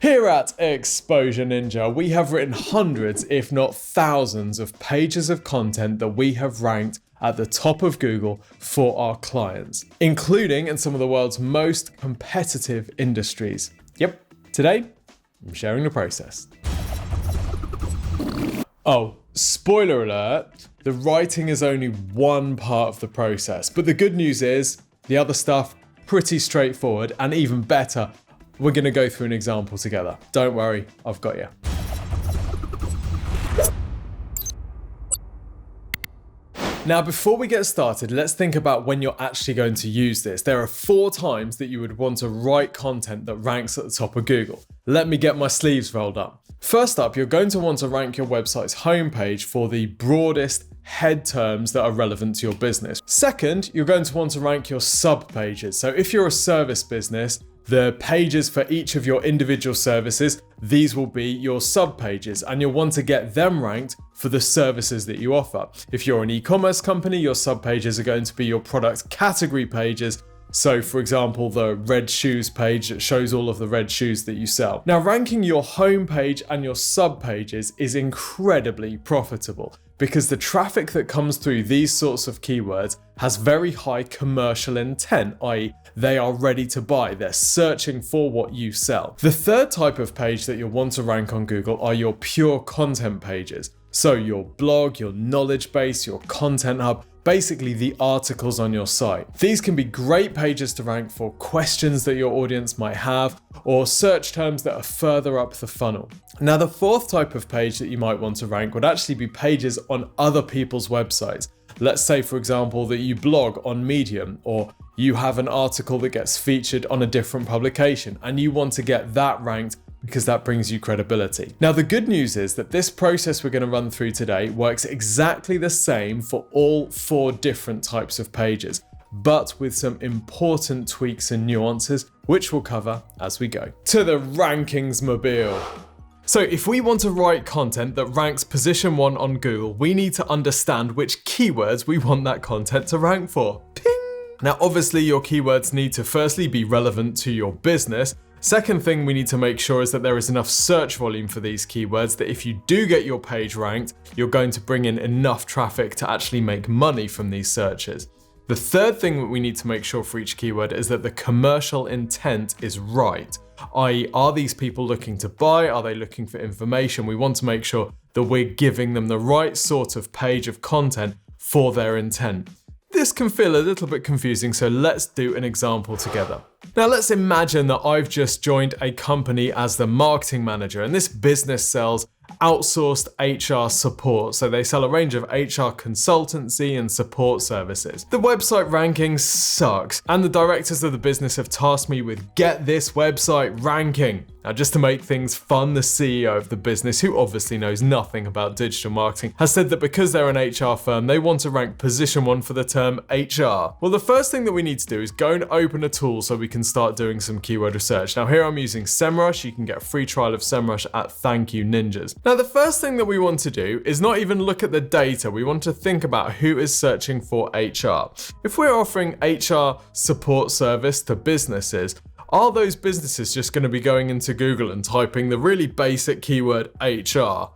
Here at Exposure Ninja, we have written hundreds, if not thousands, of pages of content that we have ranked at the top of Google for our clients, including in some of the world's most competitive industries. Yep, today, I'm sharing the process. Oh, spoiler alert, the writing is only one part of the process, but the good news is, the other stuff, pretty straightforward, and even better, we're going to go through an example together. Don't worry, I've got you. Now, before we get started, let's think about when you're actually going to use this. There are 4 times that you would want to write content that ranks at the top of Google. Let me get my sleeves rolled up. First up, you're going to want to rank your website's homepage for the broadest head terms that are relevant to your business. Second, you're going to want to rank your sub pages. So if you're a service business, the pages for each of your individual services, these will be your sub pages, and you'll want to get them ranked for the services that you offer. If you're an e-commerce company, your sub pages are going to be your product category pages. So for example, the red shoes page that shows all of the red shoes that you sell. Now, ranking your home page and your sub pages is incredibly profitable because the traffic that comes through these sorts of keywords has very high commercial intent, i.e. they are ready to buy. They're searching for what you sell. The third type of page that you'll want to rank on Google are your pure content pages. So your blog, your knowledge base, your content hub, basically the articles on your site. These can be great pages to rank for questions that your audience might have or search terms that are further up the funnel. Now, the fourth type of page that you might want to rank would actually be pages on other people's websites. Let's say, for example, that you blog on Medium or you have an article that gets featured on a different publication and you want to get that ranked because that brings you credibility. Now, the good news is that this process we're going to run through today works exactly the same for all 4 different types of pages, but with some important tweaks and nuances, which we'll cover as we go. To the rankings mobile. So if we want to write content that ranks position 1 on Google, we need to understand which keywords we want that content to rank for. Ping! Now, obviously your keywords need to firstly be relevant to your business. Second thing we need to make sure is that there is enough search volume for these keywords that if you do get your page ranked, you're going to bring in enough traffic to actually make money from these searches. The third thing that we need to make sure for each keyword is that the commercial intent is right. i.e., are these people looking to buy? Are they looking for information? We want to make sure that we're giving them the right sort of page of content for their intent. This can feel a little bit confusing, so let's do an example together. Now, let's imagine that I've just joined a company as the marketing manager, and this business sells outsourced HR support. So they sell a range of HR consultancy and support services. The website ranking sucks, and the directors of the business have tasked me with get this website ranking. Now, just to make things fun, the CEO of the business, who obviously knows nothing about digital marketing, has said that because they're an HR firm, they want to rank position 1 for the term HR. Well, the first thing that we need to do is go and open a tool so we can start doing some keyword research. Now, here I'm using SEMrush. You can get a free trial of SEMrush at Thank You Ninjas. Now, the first thing that we want to do is not even look at the data. We want to think about who is searching for HR. If we're offering HR support service to businesses, are those businesses just going to be going into Google and typing the really basic keyword HR?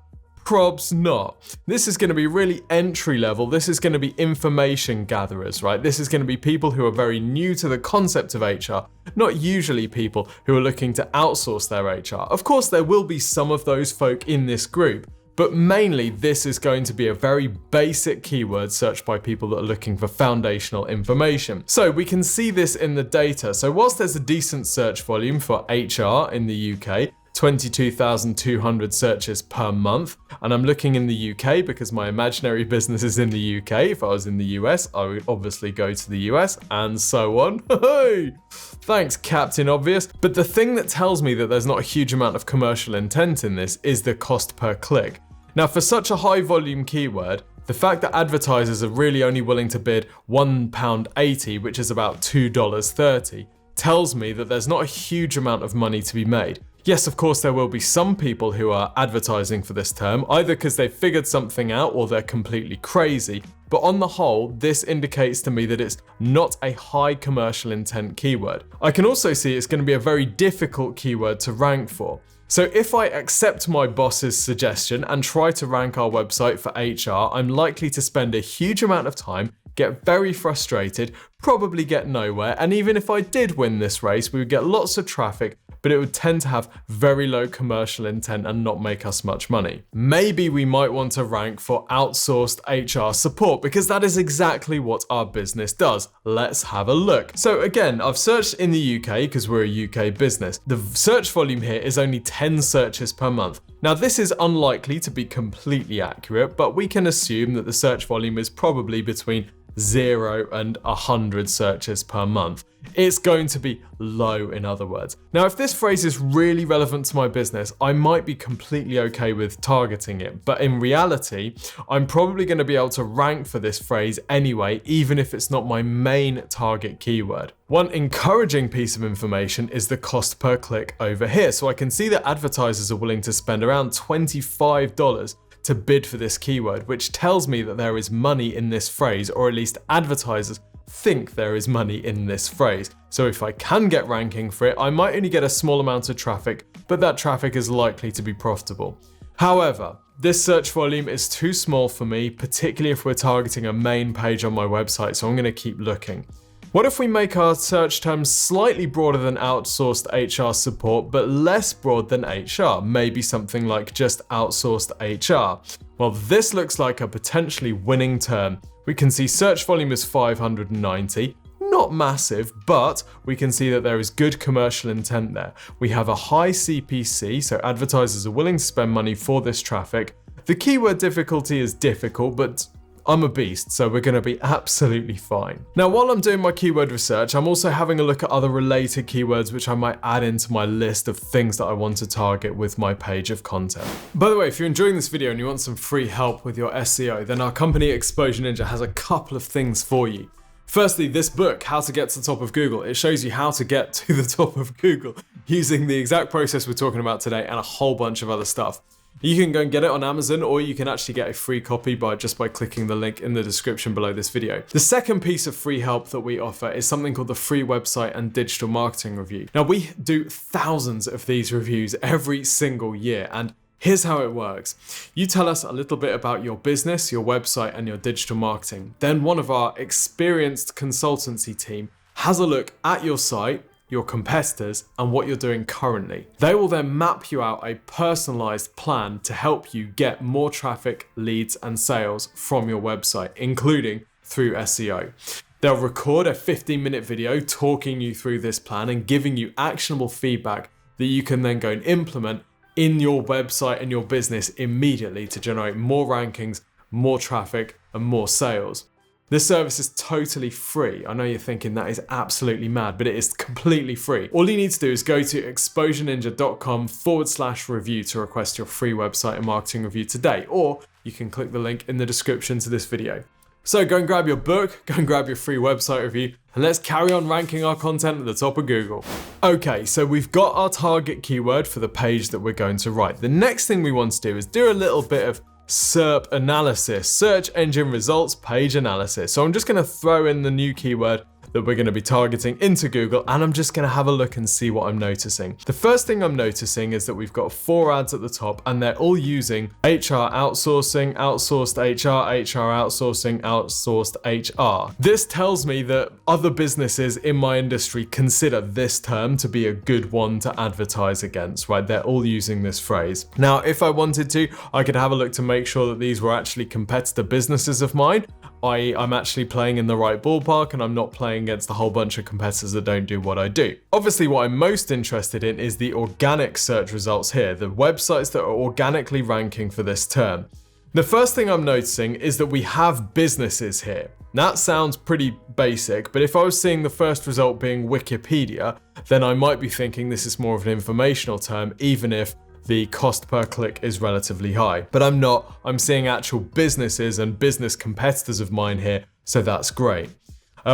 Probs not. This is going to be really entry level. This is going to be information gatherers, right? This is going to be people who are very new to the concept of HR, not usually people who are looking to outsource their HR. Of course, there will be some of those folk in this group, but mainly this is going to be a very basic keyword searched by people that are looking for foundational information. So we can see this in the data. So whilst there's a decent search volume for HR in the UK, 22,200 searches per month. And I'm looking in the UK because my imaginary business is in the UK. If I was in the US, I would obviously go to the US and so on. Hey! Thanks, Captain Obvious. But the thing that tells me that there's not a huge amount of commercial intent in this is the cost per click. Now, for such a high volume keyword, the fact that advertisers are really only willing to bid £1.80, which is about $2.30, tells me that there's not a huge amount of money to be made. Yes, of course, there will be some people who are advertising for this term, either because they've figured something out or they're completely crazy. but on the whole, this indicates to me that it's not a high commercial intent keyword. I can also see it's going to be a very difficult keyword to rank for. So if I accept my boss's suggestion and try to rank our website for HR, I'm likely to spend a huge amount of time, get very frustrated, probably get nowhere, and even if I did win this race, we would get lots of traffic, but it would tend to have very low commercial intent and not make us much money. Maybe we might want to rank for outsourced HR support because that is exactly what our business does. Let's have a look. So again, I've searched in the UK because we're a UK business. The search volume here is only 10 searches per month. Now this is unlikely to be completely accurate, but we can assume that the search volume is probably between 0 and 100 searches per month. It's going to be low, in other words. Now, if this phrase is really relevant to my business, I might be completely okay with targeting it, but in reality, I'm probably going to be able to rank for this phrase anyway, even if it's not my main target keyword. One encouraging piece of information is the cost per click over here. So I can see that advertisers are willing to spend around $25 to bid for this keyword, which tells me that there is money in this phrase, or at least advertisers think there is money in this phrase. So if I can get ranking for it, I might only get a small amount of traffic, but that traffic is likely to be profitable. However, this search volume is too small for me, particularly if we're targeting a main page on my website, so I'm going to keep looking. What if we make our search terms slightly broader than outsourced HR support, but less broad than HR? Maybe something like just outsourced HR. Well, this looks like a potentially winning term. We can see search volume is 590, not massive, but we can see that there is good commercial intent there. We have a high CPC, so advertisers are willing to spend money for this traffic. The keyword difficulty is difficult, but I'm a beast, so we're going to be absolutely fine. Now, while I'm doing my keyword research, I'm also having a look at other related keywords which I might add into my list of things that I want to target with my page of content. By the way, if you're enjoying this video and you want some free help with your SEO, then our company Exposure Ninja has a couple of things for you. Firstly, this book, How to Get to the Top of Google, it shows you how to get to the top of Google using the exact process we're talking about today and a whole bunch of other stuff. You can go and get it on Amazon, or you can actually get a free copy by clicking the link in the description below this video. The second piece of free help that we offer is something called the Free Website and Digital Marketing Review. Now, we do thousands of these reviews every single year, and here's how it works. You tell us a little bit about your business, your website, and your digital marketing. Then one of our experienced consultancy team has a look at your site, your competitors, and what you're doing currently. They will then map you out a personalized plan to help you get more traffic, leads, and sales from your website, including through SEO. They'll record a 15-minute video talking you through this plan and giving you actionable feedback that you can then go and implement in your website and your business immediately to generate more rankings, more traffic, and more sales. This service is totally free. I know you're thinking that is absolutely mad, but it is completely free. All you need to do is go to exposureninja.com/review to request your free website and marketing review today, or you can click the link in the description to this video. So go and grab your book, go and grab your free website review, and let's carry on ranking our content at the top of Google. Okay, so we've got our target keyword for the page that we're going to write. The next thing we want to do is do a little bit of SERP analysis, search engine results page analysis. So I'm just going to throw in the new keyword that we're going to be targeting into Google, and I'm just going to have a look and see what I'm noticing. The first thing I'm noticing is that we've got 4 ads at the top, and they're all using HR outsourcing, outsourced HR, HR outsourcing, outsourced HR. This tells me that other businesses in my industry consider this term to be a good one to advertise against, right? They're all using this phrase. Now, if I wanted to, I could have a look to make sure that these were actually competitor businesses of mine. I'm actually playing in the right ballpark and I'm not playing against a whole bunch of competitors that don't do what I do. Obviously, what I'm most interested in is the organic search results here, the websites that are organically ranking for this term. The first thing I'm noticing is that we have businesses here. That sounds pretty basic, but if I was seeing the first result being Wikipedia, then I might be thinking this is more of an informational term, even if the cost per click is relatively high. But I'm not. I'm seeing actual businesses and business competitors of mine here, so that's great.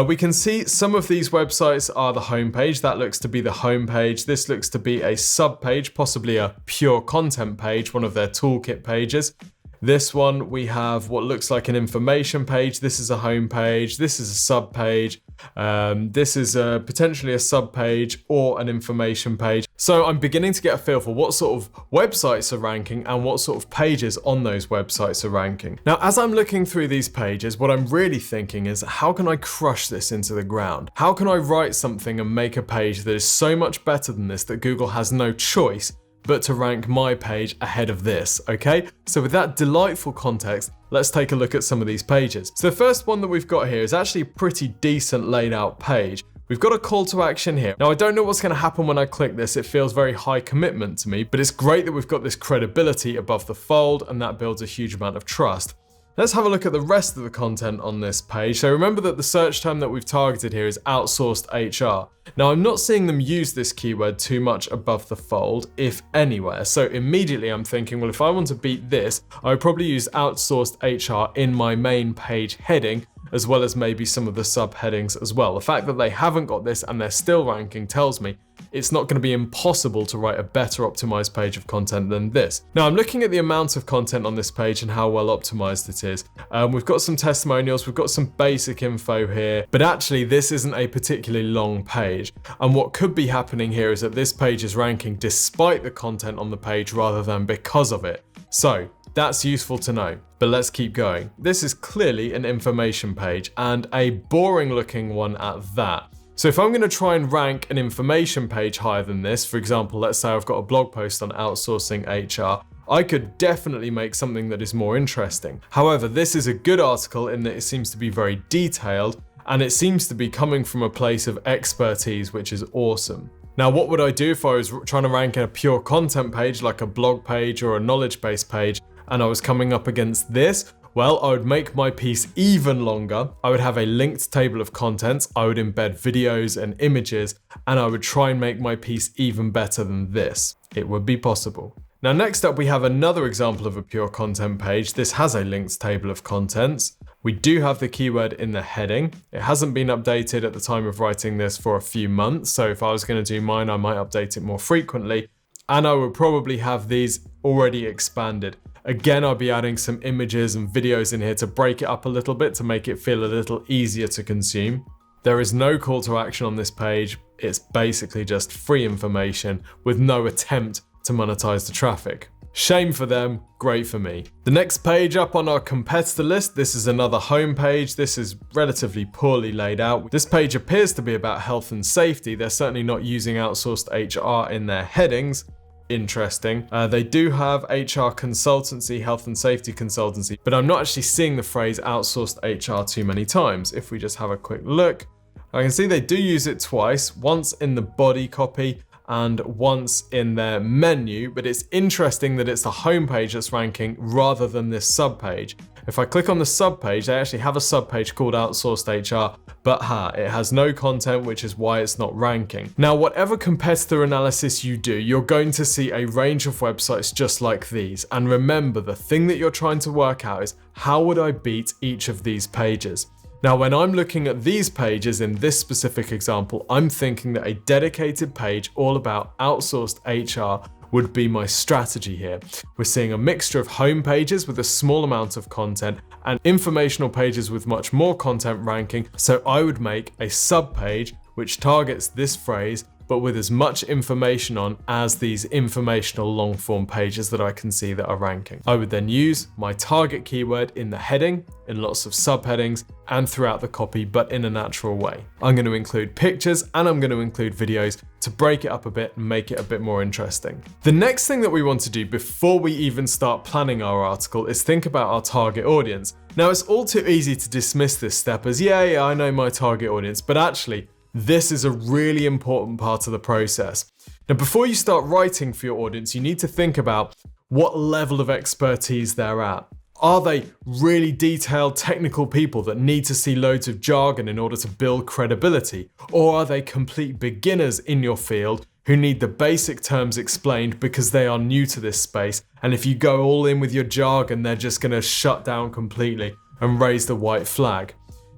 We can see some of these websites are the homepage. That looks to be the homepage. This looks to be a sub-page, possibly a pure content page, one of their toolkit pages. This one, we have what looks like an information page. This is a home page. This is a sub page. This is potentially a sub page or an information page. So I'm beginning to get a feel for what sort of websites are ranking and what sort of pages on those websites are ranking. Now, as I'm looking through these pages, what I'm really thinking is, how can I crush this into the ground? How can I write something and make a page that is so much better than this that Google has no choice but to rank my page ahead of this, okay? So with that delightful context, let's take a look at some of these pages. So the first one that we've got here is actually a pretty decent laid out page. We've got a call to action here. Now, I don't know what's going to happen when I click this. It feels very high commitment to me, but it's great that we've got this credibility above the fold, and that builds a huge amount of trust. Let's have a look at the rest of the content on this page. So remember that the search term that we've targeted here is outsourced HR. Now, I'm not seeing them use this keyword too much above the fold, if anywhere. So immediately I'm thinking, well, if I want to beat this, I would probably use outsourced HR in my main page heading, as well as maybe some of the subheadings as well. The fact that they haven't got this and they're still ranking tells me it's not going to be impossible to write a better optimized page of content than this. Now, I'm looking at the amount of content on this page and how well optimized it is. We've got some testimonials, we've got some basic info here, but actually this isn't a particularly long page. And what could be happening here is that this page is ranking despite the content on the page rather than because of it. So that's useful to know, but let's keep going. This is clearly an information page, and a boring looking one at that. So if I'm going to try and rank an information page higher than this, for example, let's say I've got a blog post on outsourcing HR, I could definitely make something that is more interesting. However, this is a good article in that it seems to be very detailed, and it seems to be coming from a place of expertise, which is awesome. Now, what would I do if I was trying to rank a pure content page like a blog page or a knowledge base page, and I was coming up against this? Well, I would make my piece even longer. I would have a linked table of contents. I would embed videos and images, and I would try and make my piece even better than this. It would be possible. Now, next up, we have another example of a pure content page. This has a linked table of contents. We do have the keyword in the heading. It hasn't been updated at the time of writing this for a few months. So if I was going to do mine, I might update it more frequently. And I would probably have these already expanded. Again, I'll be adding some images and videos in here to break it up a little bit to make it feel a little easier to consume. There is no call to action on this page. It's basically just free information with no attempt to monetize the traffic. Shame for them, great for me. The next page up on our competitor list, this is another home page. This is relatively poorly laid out. This page appears to be about health and safety. They're certainly not using outsourced HR in their headings. Interesting. They do have HR consultancy, health and safety consultancy, but I'm not actually seeing the phrase outsourced HR too many times. If we just have a quick look, I can see they do use it twice, once in the body copy and once in their menu, but it's interesting that it's the homepage that's ranking rather than this subpage. If I click on the subpage, they actually have a subpage called Outsourced HR, but it has no content, which is why it's not ranking. Now, whatever competitor analysis you do, you're going to see a range of websites just like these. And remember, the thing that you're trying to work out is, how would I beat each of these pages? Now, when I'm looking at these pages in this specific example, I'm thinking that a dedicated page all about outsourced HR would be my strategy here. We're seeing a mixture of home pages with a small amount of content and informational pages with much more content ranking. So I would make a sub page which targets this phrase, but with as much information on as these informational long form pages that I can see that are ranking. I would then use my target keyword in the heading, in lots of subheadings, and throughout the copy, but in a natural way. I'm going to include pictures and I'm going to include videos to break it up a bit and make it a bit more interesting. The next thing that we want to do before we even start planning our article is think about our target audience. Now, it's all too easy to dismiss this step as, yeah, I know my target audience, but actually, this is a really important part of the process. Now, before you start writing for your audience, you need to think about what level of expertise they're at. Are they really detailed technical people that need to see loads of jargon in order to build credibility? Or are they complete beginners in your field who need the basic terms explained because they are new to this space? And if you go all in with your jargon, they're just going to shut down completely and raise the white flag.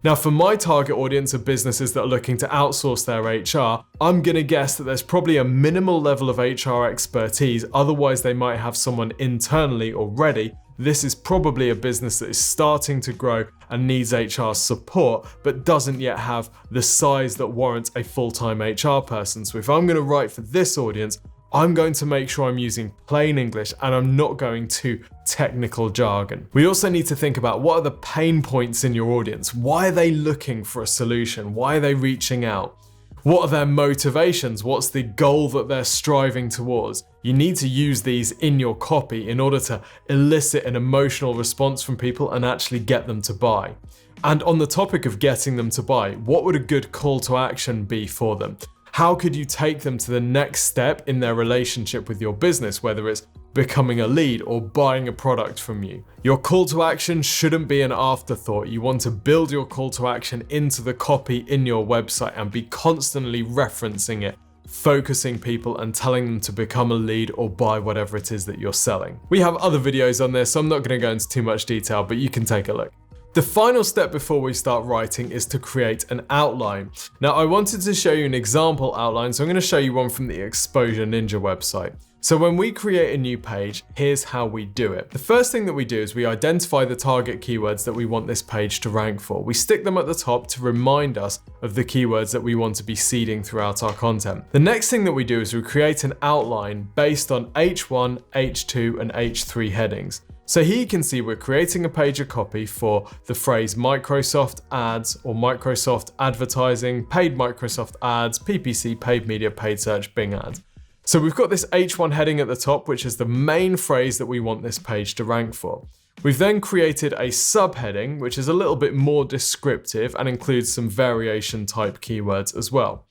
Now, for my target audience of businesses that are looking to outsource their HR, I'm going to guess that there's probably a minimal level of HR expertise, otherwise they might have someone internally already this is probably a business that is starting to grow and needs HR support, but doesn't yet have the size that warrants a full-time HR person. So if I'm going to write for this audience, I'm going to make sure I'm using plain English and I'm not going to technical jargon. We also need to think about what are the pain points in your audience? Why are they looking for a solution? Why are they reaching out? What are their motivations? What's the goal that they're striving towards? You need to use these in your copy in order to elicit an emotional response from people and actually get them to buy. And on the topic of getting them to buy, what would a good call to action be for them? How could you take them to the next step in their relationship with your business, whether it's becoming a lead or buying a product from you? Your call to action shouldn't be an afterthought. You want to build your call to action into the copy in your website and be constantly referencing it, focusing people and telling them to become a lead or buy whatever it is that you're selling. We have other videos on this, so I'm not going to go into too much detail, but you can take a look. The final step before we start writing is to create an outline. Now, I wanted to show you an example outline, so I'm going to show you one from the Exposure Ninja website. So when we create a new page, here's how we do it. The first thing that we do is we identify the target keywords that we want this page to rank for. We stick them at the top to remind us of the keywords that we want to be seeding throughout our content. The next thing that we do is we create an outline based on H1, H2, and H3 headings. So here you can see we're creating a page of copy for the phrase Microsoft ads or Microsoft advertising, paid Microsoft ads, PPC, paid media, paid search, Bing ads. So we've got this H1 heading at the top, which is the main phrase that we want this page to rank for. We've then created a subheading, which is a little bit more descriptive and includes some variation type keywords as well.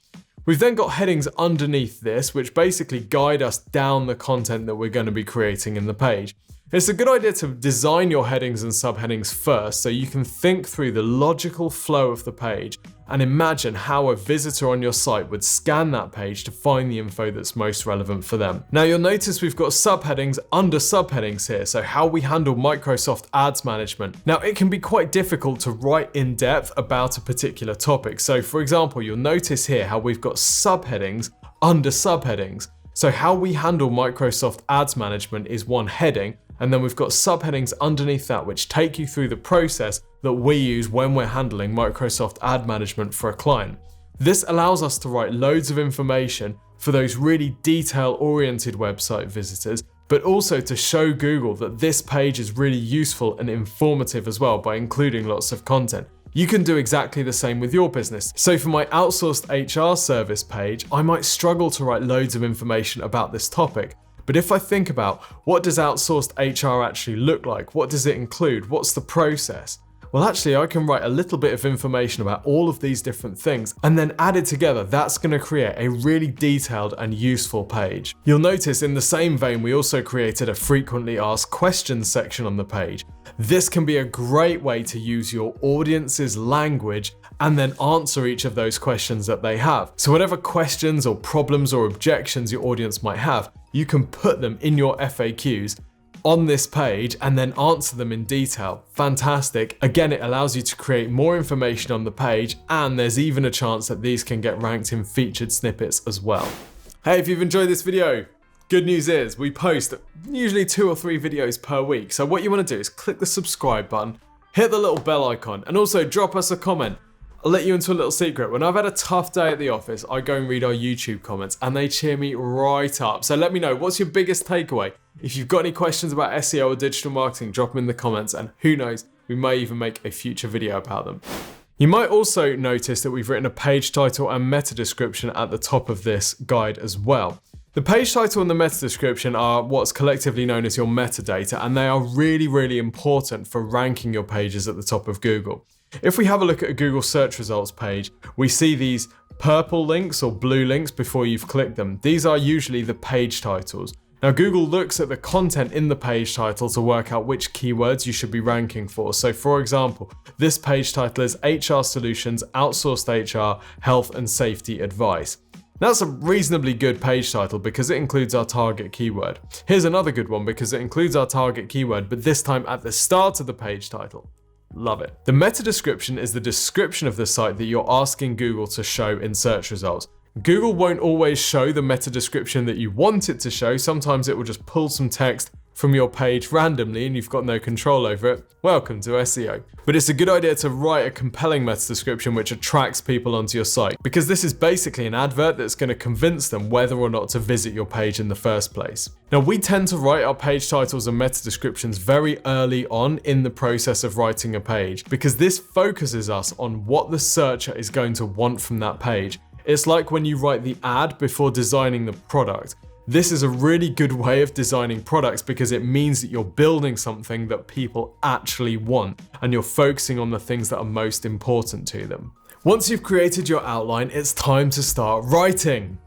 We've then got headings underneath this, which basically guide us down the content that we're going to be creating in the page. It's a good idea to design your headings and subheadings first so you can think through the logical flow of the page and imagine how a visitor on your site would scan that page to find the info that's most relevant for them. Now you'll notice we've got subheadings under subheadings here, so how we handle Microsoft Ads Management. Now it can be quite difficult to write in depth about a particular topic. So for example, you'll notice here how we've got subheadings under subheadings. So how we handle Microsoft Ads Management is one heading, and then we've got subheadings underneath that which take you through the process that we use when we're handling Microsoft Ad Management for a client. This allows us to write loads of information for those really detail-oriented website visitors, but also to show Google that this page is really useful and informative as well by including lots of content. You can do exactly the same with your business. So for my outsourced HR service page, I might struggle to write loads of information about this topic. But if I think about what does outsourced HR actually look like? What does it include? What's the process? Well, actually, I can write a little bit of information about all of these different things and then add it together. That's going to create a really detailed and useful page. You'll notice in the same vein, we also created a frequently asked questions section on the page. This can be a great way to use your audience's language and then answer each of those questions that they have. So whatever questions or problems or objections your audience might have, you can put them in your FAQs on this page and then answer them in detail. Fantastic. Again, it allows you to create more information on the page, and there's even a chance that these can get ranked in featured snippets as well. Hey, if you've enjoyed this video, good news is we post usually 2 or 3 videos per week. So what you want to do is click the subscribe button, hit the little bell icon, and also drop us a comment. I'll let you into a little secret. When I've had a tough day at the office, I go and read our YouTube comments and they cheer me right up. So let me know, what's your biggest takeaway? If you've got any questions about SEO or digital marketing, drop them in the comments, and who knows, we may even make a future video about them. You might also notice that we've written a page title and meta description at the top of this guide as well. The page title and the meta description are what's collectively known as your metadata, and they are really, really important for ranking your pages at the top of Google. If we have a look at a Google search results page, we see these purple links or blue links before you've clicked them. These are usually the page titles. Now, Google looks at the content in the page title to work out which keywords you should be ranking for. So for example, this page title is HR Solutions, Outsourced HR, Health and Safety Advice. That's a reasonably good page title because it includes our target keyword. Here's another good one because it includes our target keyword, but this time at the start of the page title. Love it. The meta description is the description of the site that you're asking Google to show in search results. Google won't always show the meta description that you want it to show. Sometimes it will just pull some text, from your page randomly and you've got no control over it, welcome to SEO. But it's a good idea to write a compelling meta description which attracts people onto your site, because this is basically an advert that's going to convince them whether or not to visit your page in the first place. Now, we tend to write our page titles and meta descriptions very early on in the process of writing a page, because this focuses us on what the searcher is going to want from that page. It's like when you write the ad before designing the product. This is a really good way of designing products because it means that you're building something that people actually want and you're focusing on the things that are most important to them. Once you've created your outline, it's time to start writing.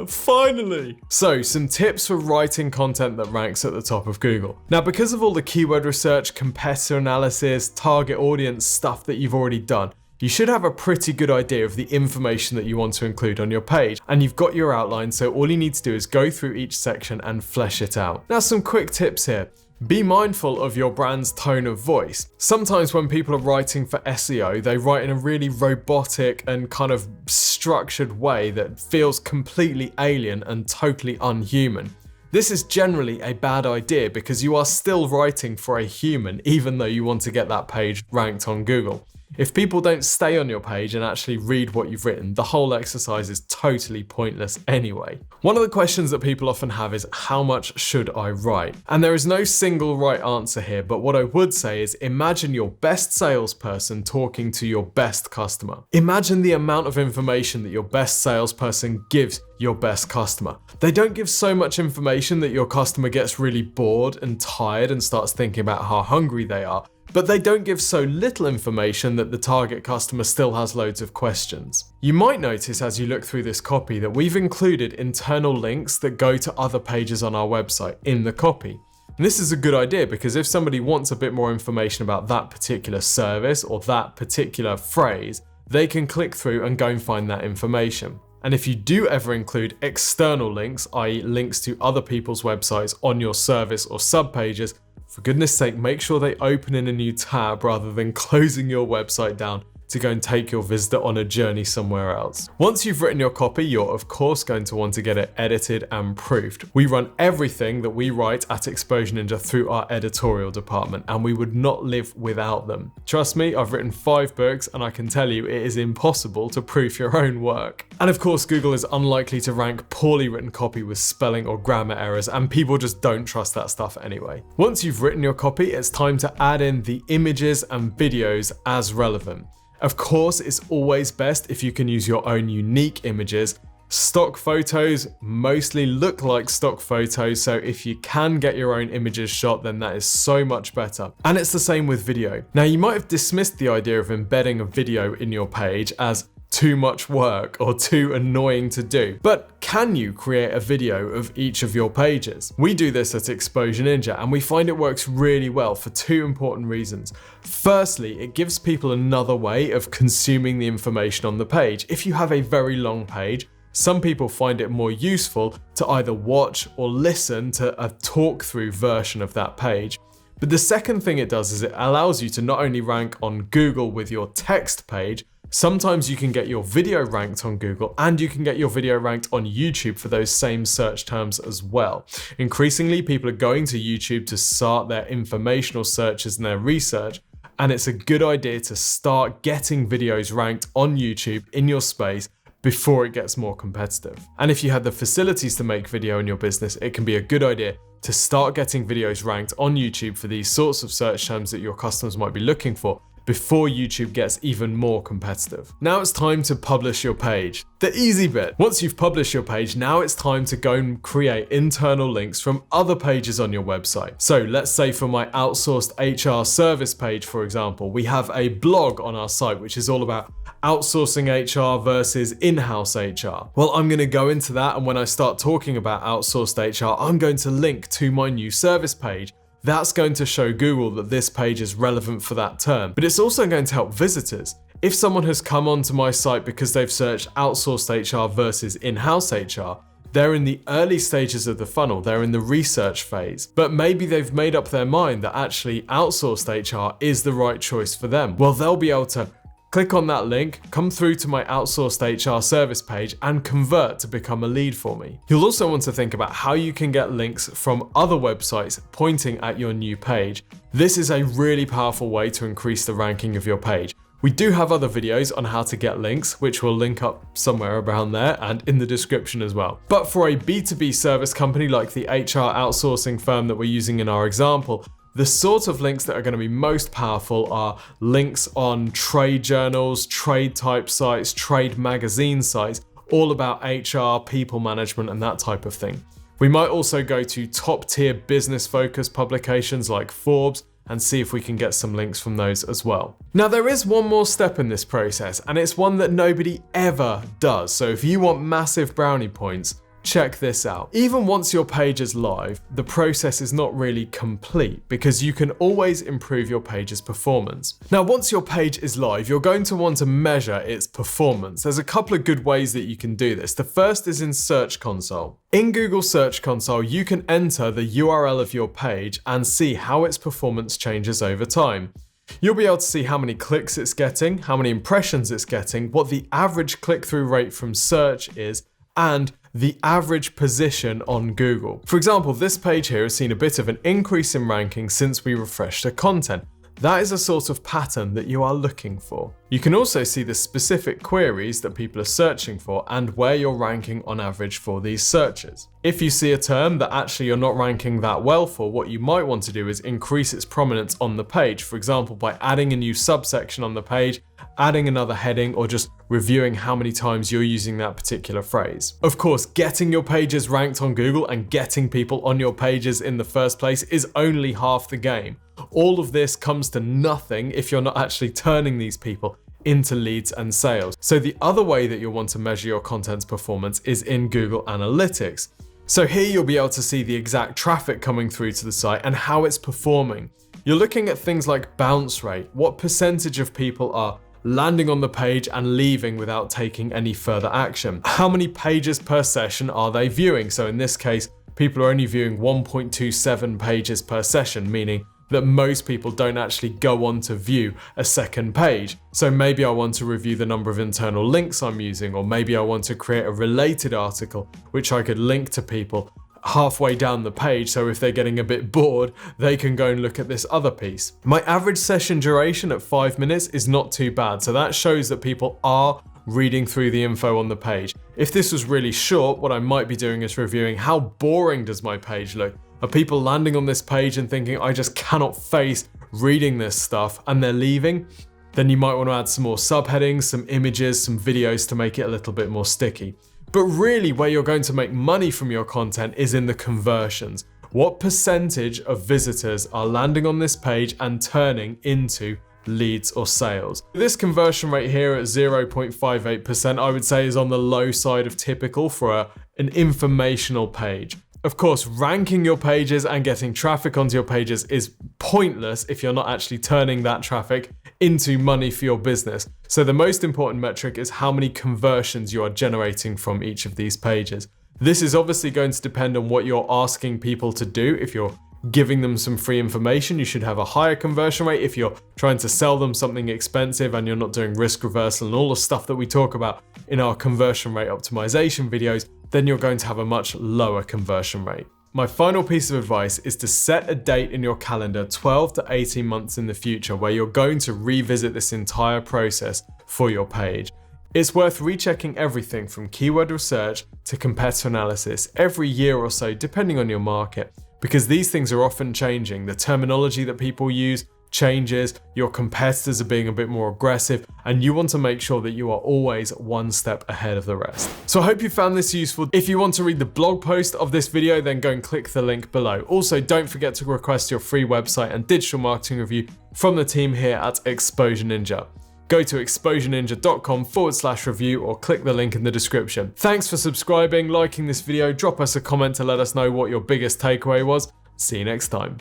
Finally! So, some tips for writing content that ranks at the top of Google. Now, because of all the keyword research, competitor analysis, target audience stuff that you've already done, you should have a pretty good idea of the information that you want to include on your page, and you've got your outline, so all you need to do is go through each section and flesh it out. Now, some quick tips here. Be mindful of your brand's tone of voice. Sometimes when people are writing for SEO, they write in a really robotic and kind of structured way that feels completely alien and totally unhuman. This is generally a bad idea because you are still writing for a human, even though you want to get that page ranked on Google. If people don't stay on your page and actually read what you've written, the whole exercise is totally pointless anyway. One of the questions that people often have is, how much should I write? And there is no single right answer here, but what I would say is imagine your best salesperson talking to your best customer. Imagine the amount of information that your best salesperson gives your best customer. They don't give so much information that your customer gets really bored and tired and starts thinking about how hungry they are. But they don't give so little information that the target customer still has loads of questions. You might notice as you look through this copy that we've included internal links that go to other pages on our website in the copy. And this is a good idea because if somebody wants a bit more information about that particular service or that particular phrase, they can click through and go and find that information. And if you do ever include external links, i.e. links to other people's websites on your service or subpages, for goodness sake, make sure they open in a new tab rather than closing your website down to go and take your visitor on a journey somewhere else. Once you've written your copy, you're of course going to want to get it edited and proofed. We run everything that we write at Exposure Ninja through our editorial department, and we would not live without them. Trust me, I've written 5 books and I can tell you it is impossible to proof your own work. And of course, Google is unlikely to rank poorly written copy with spelling or grammar errors, and people just don't trust that stuff anyway. Once you've written your copy, it's time to add in the images and videos as relevant. Of course, it's always best if you can use your own unique images. Stock photos mostly look like stock photos, so if you can get your own images shot, then that is so much better. And it's the same with video. Now, you might have dismissed the idea of embedding a video in your page as too much work or too annoying to do. But can you create a video of each of your pages? We do this at Exposure Ninja and we find it works really well for 2 important reasons. Firstly, it gives people another way of consuming the information on the page. If you have a very long page, some people find it more useful to either watch or listen to a talk-through version of that page. But the second thing it does is it allows you to not only rank on Google with your text page, sometimes you can get your video ranked on Google and you can get your video ranked on YouTube for those same search terms as well. Increasingly, people are going to YouTube to start their informational searches and their research, and it's a good idea to start getting videos ranked on YouTube in your space before it gets more competitive. And if you have the facilities to make video in your business, it can be a good idea to start getting videos ranked on YouTube for these sorts of search terms that your customers might be looking for before YouTube gets even more competitive. Now it's time to publish your page. The easy bit. Once you've published your page, now it's time to go and create internal links from other pages on your website. So let's say for my outsourced HR service page, for example, we have a blog on our site which is all about outsourcing HR versus in-house HR. Well, I'm going to go into that, and when I start talking about outsourced HR, I'm going to link to my new service page. That's going to show Google that this page is relevant for that term, but it's also going to help visitors. If someone has come onto my site because they've searched outsourced HR versus in-house HR, they're in the early stages of the funnel, they're in the research phase, but maybe they've made up their mind that actually outsourced HR is the right choice for them. Well, they'll be able to Click on that link, come through to my outsourced HR service page and convert to become a lead for me. You'll also want to think about how you can get links from other websites pointing at your new page. This is a really powerful way to increase the ranking of your page. We do have other videos on how to get links, which we'll link up somewhere around there and in the description as well. But for a B2B service company like the HR outsourcing firm that we're using in our example, the sort of links that are going to be most powerful are links on trade journals, trade type sites, trade magazine sites, all about HR, people management, and that type of thing. We might also go to top tier business focused publications like Forbes and see if we can get some links from those as well. Now there is one more step in this process, and it's one that nobody ever does. So if you want massive brownie points, check this out. Even once your page is live, the process is not really complete because you can always improve your page's performance. Now, once your page is live, you're going to want to measure its performance. There's a couple of good ways that you can do this. The first is in Search Console. In Google Search Console, you can enter the URL of your page and see how its performance changes over time. You'll be able to see how many clicks it's getting, how many impressions it's getting, what the average click-through rate from search is, and the average position on Google. For example, this page here has seen a bit of an increase in ranking since we refreshed the content. That is a sort of pattern that you are looking for. You can also see the specific queries that people are searching for and where you're ranking on average for these searches. If you see a term that actually you're not ranking that well for, what you might want to do is increase its prominence on the page. For example, by adding a new subsection on the page, adding another heading, or just reviewing how many times you're using that particular phrase. Of course, getting your pages ranked on Google and getting people on your pages in the first place is only half the game. All of this comes to nothing if you're not actually turning these people into leads and sales. So the other way that you'll want to measure your content's performance is in Google Analytics. So here you'll be able to see the exact traffic coming through to the site and how it's performing. You're looking at things like bounce rate, what percentage of people are landing on the page and leaving without taking any further action. How many pages per session are they viewing? So in this case, people are only viewing 1.27 pages per session, meaning that most people don't actually go on to view a second page. So maybe I want to review the number of internal links I'm using, or maybe I want to create a related article which I could link to people halfway down the page, so if they're getting a bit bored, they can go and look at this other piece. My average session duration at 5 minutes is not too bad, so that shows that people are reading through the info on the page. If this was really short, what I might be doing is reviewing how boring does my page look. Are people landing on this page and thinking, I just cannot face reading this stuff, and they're leaving? Then you might want to add some more subheadings, some images, some videos to make it a little bit more sticky. But really, where you're going to make money from your content is in the conversions. What percentage of visitors are landing on this page and turning into leads or sales? This conversion rate here at 0.58%, I would say, is on the low side of typical for an informational page. Of course, ranking your pages and getting traffic onto your pages is pointless if you're not actually turning that traffic into money for your business. So the most important metric is how many conversions you are generating from each of these pages. This is obviously going to depend on what you're asking people to do. If you're giving them some free information, you should have a higher conversion rate. If you're trying to sell them something expensive and you're not doing risk reversal and all the stuff that we talk about in our conversion rate optimization videos, then you're going to have a much lower conversion rate. My final piece of advice is to set a date in your calendar 12 to 18 months in the future where you're going to revisit this entire process for your page. It's worth rechecking everything from keyword research to competitor analysis every year or so, depending on your market, because these things are often changing. The terminology that people use changes, your competitors are being a bit more aggressive, and you want to make sure that you are always one step ahead of the rest. So I hope you found this useful. If you want to read the blog post of this video, then go and click the link below. Also, don't forget to request your free website and digital marketing review from the team here at Exposure Ninja. Go to exposureninja.com/review or click the link in the description. Thanks for subscribing, liking this video, drop us a comment to let us know what your biggest takeaway was. See you next time.